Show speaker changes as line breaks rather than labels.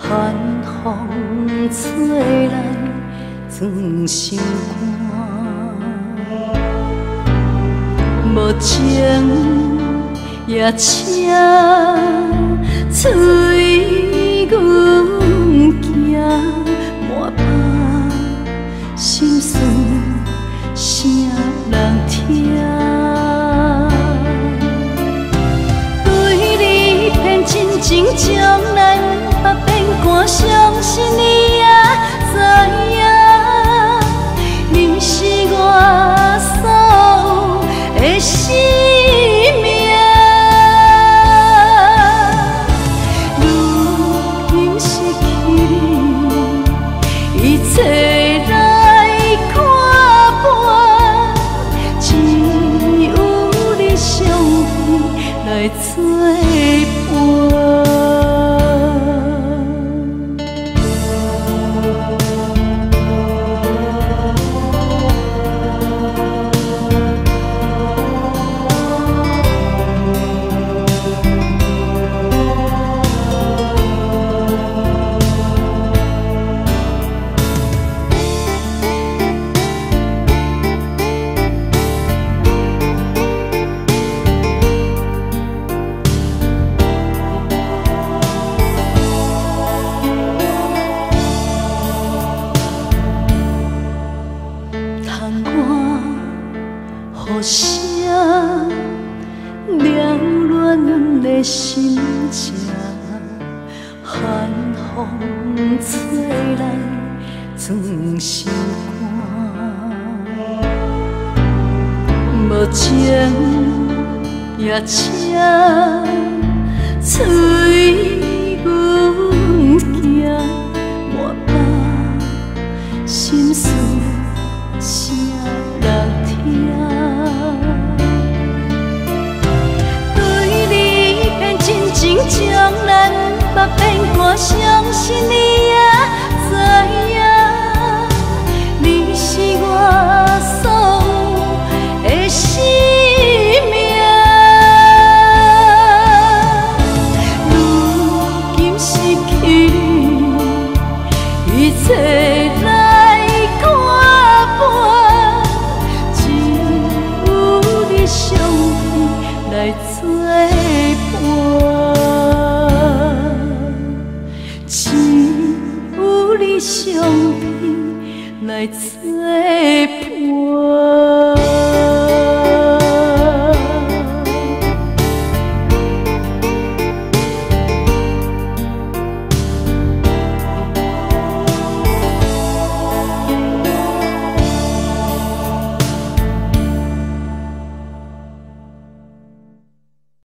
寒风吹来装心肝，无情也请催阮行，满腹心酸谁人听？对你偏真情将咱百变肝，相信你也知影，你是我所有的生命。如今失去你，一切来看伴，只有你相陪来作伴。予声撩乱阮的心情，寒风吹来装心肝，无情也请催阮行，满腹心事谁人听？对你偏真情将咱百变肝，相信你。